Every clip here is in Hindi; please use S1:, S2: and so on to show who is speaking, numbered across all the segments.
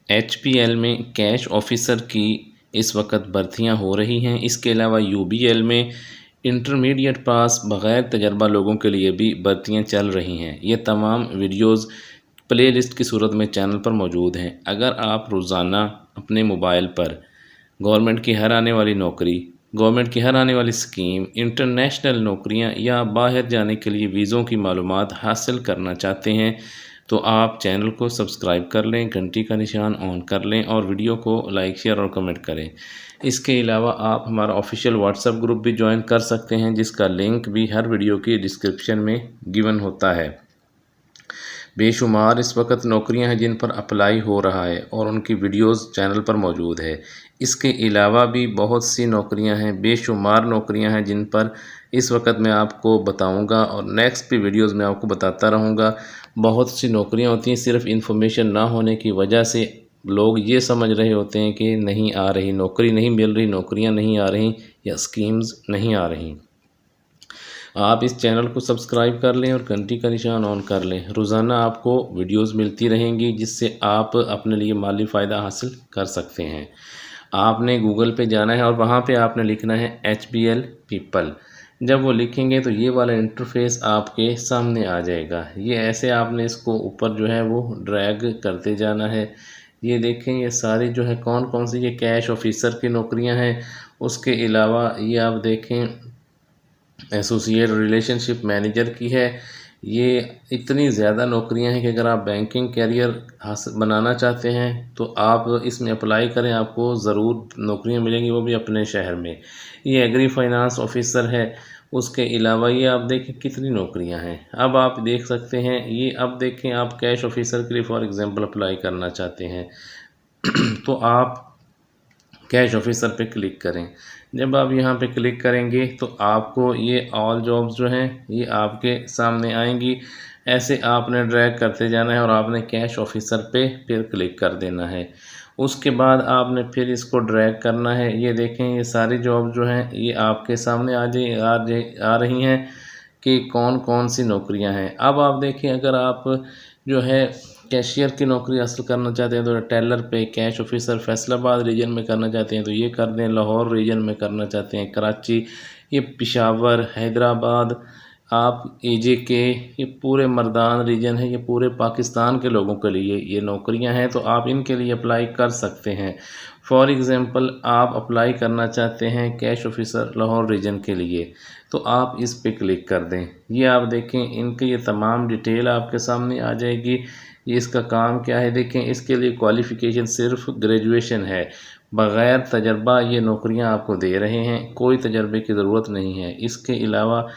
S1: HPL में कैश ऑफिसर की इस वक्त भर्तियां हो रही हैं। इसके अलावा UBL में इंटरमीडिएट पास बग़ैर तजर्बा लोगों के लिए भी भर्तियां चल रही हैं। ये तमाम वीडियोज़ प्लेलिस्ट की सूरत में चैनल पर मौजूद हैं। अगर आप रोज़ाना अपने मोबाइल पर गवर्नमेंट की हर आने वाली नौकरी, गवर्नमेंट की हर आने वाली स्कीम, इंटरनेशनल नौकरियां या बाहर जाने के लिए वीज़ों की मालूमात हासिल करना चाहते हैं तो आप चैनल को सब्सक्राइब कर लें, घंटी का निशान ऑन कर लें और वीडियो को लाइक, शेयर और कमेंट करें। इसके अलावा आप हमारा ऑफिशियल व्हाट्सएप ग्रुप भी ज्वाइन कर सकते हैं, जिसका लिंक भी हर वीडियो की डिस्क्रिप्शन में गिवन होता है। बेशुमार इस वक्त नौकरियां हैं जिन पर अप्लाई हो रहा है और उनकी वीडियोस चैनल पर मौजूद है। इसके अलावा भी बहुत सी नौकरियां हैं, बेशुमार नौकरियां हैं जिन पर इस वक्त मैं आपको बताऊंगा और नेक्स्ट भी वीडियोस में आपको बताता रहूंगा। बहुत सी नौकरियां होती हैं, सिर्फ इन्फॉर्मेशन ना होने की वजह से लोग ये समझ रहे होते हैं कि नहीं आ रही, नौकरी नहीं मिल रही, नौकरियां नहीं आ रही या स्कीम्स नहीं आ रही। आप इस चैनल को सब्सक्राइब कर लें और घंटी का निशान ऑन कर लें। रोज़ाना आपको वीडियोस मिलती रहेंगी जिससे आप अपने लिए माली फ़ायदा हासिल कर सकते हैं। आपने गूगल पे जाना है और वहाँ पे आपने लिखना है HBL पीपल। जब वो लिखेंगे तो ये वाला इंटरफेस आपके सामने आ जाएगा। ये ऐसे आपने इसको ऊपर जो है वो ड्रैग करते जाना है। ये देखें, ये सारी जो है कौन कौन सी ये कैश ऑफिसर की नौकरियां हैं। उसके अलावा ये आप देखें एसोसिएट रिलेशनशिप मैनेजर की है। ये इतनी ज़्यादा नौकरियां हैं कि अगर आप बैंकिंग कैरियर हासिल बनाना चाहते हैं तो आप इसमें अप्लाई करें, आपको ज़रूर नौकरियां मिलेंगी, वो भी अपने शहर में। ये एग्री फाइनेंस ऑफिसर है। उसके अलावा ये आप देखें कितनी नौकरियां हैं। अब आप देख सकते हैं, ये अब देखें आप कैश ऑफिसर के लिए फॉर एग्ज़ाम्पल अप्लाई करना चाहते हैं तो आप कैश ऑफिसर पे क्लिक करें। जब आप यहाँ पे क्लिक करेंगे तो आपको ये ऑल जॉब्स जो हैं ये आपके सामने आएंगी। ऐसे आपने ड्रैग करते जाना है और आपने कैश ऑफिसर पे फिर क्लिक कर देना है। उसके बाद आपने फिर इसको ड्रैग करना है। ये देखें, ये सारी जॉब जो हैं ये आपके सामने आ रही हैं कि कौन कौन सी नौकरियां हैं। अब आप देखिए, अगर आप जो है कैशियर की नौकरी हासिल करना चाहते हैं तो टेलर पे, कैश ऑफिसर फैसलाबाद रीजन में करना चाहते हैं तो ये कर दें, लाहौर रीजन में करना चाहते हैं, कराची, ये पेशावर, हैदराबाद, आप AJK, ये पूरे मर्दान रीजन है, ये पूरे पाकिस्तान के लोगों के लिए ये नौकरियां हैं तो आप इनके लिए अप्लाई कर सकते हैं। फॉर एग्ज़ाम्पल आप अप्लाई करना चाहते हैं कैश ऑफिसर लाहौर रीजन के लिए तो आप इस पे क्लिक कर दें। ये आप देखें, इनके ये तमाम डिटेल आपके सामने आ जाएगी। ये इसका काम क्या है देखें, इसके लिए क्वालिफ़िकेशन सिर्फ ग्रेजुएशन है। बग़ैर तजर्बा ये नौकरियां आपको दे रहे हैं, कोई तजर्बे की ज़रूरत नहीं है। इसके अलावा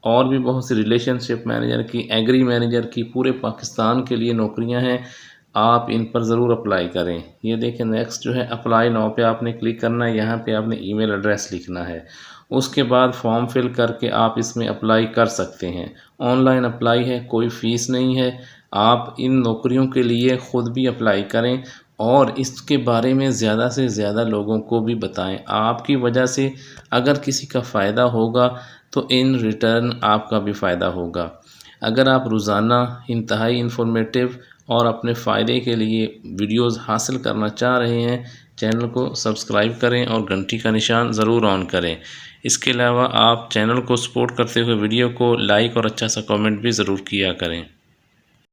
S1: और भी बहुत सी रिलेशनशिप मैनेजर की, एग्री मैनेजर की, पूरे पाकिस्तान के लिए नौकरियां हैं। आप इन पर ज़रूर अप्लाई करें। ये देखें, नेक्स्ट जो है अप्लाई नाउ पे आपने क्लिक करना है। यहाँ पे आपने ईमेल एड्रेस लिखना है। उसके बाद फॉर्म फिल करके आप इसमें अप्लाई कर सकते हैं। ऑनलाइन अप्लाई है, कोई फ़ीस नहीं है। आप इन नौकरियों के लिए ख़ुद भी अप्लाई करें और इसके बारे में ज़्यादा से ज़्यादा लोगों को भी बताएं। आपकी वजह से अगर किसी का फ़ायदा होगा तो इन रिटर्न आपका भी फ़ायदा होगा। अगर आप रोज़ाना इंतहाई इंफॉर्मेटिव और अपने फ़ायदे के लिए वीडियोस हासिल करना चाह रहे हैं, चैनल को सब्सक्राइब करें और घंटी का निशान ज़रूर ऑन करें। इसके अलावा आप चैनल को सपोर्ट करते हुए वीडियो को लाइक और अच्छा सा कमेंट भी ज़रूर किया करें।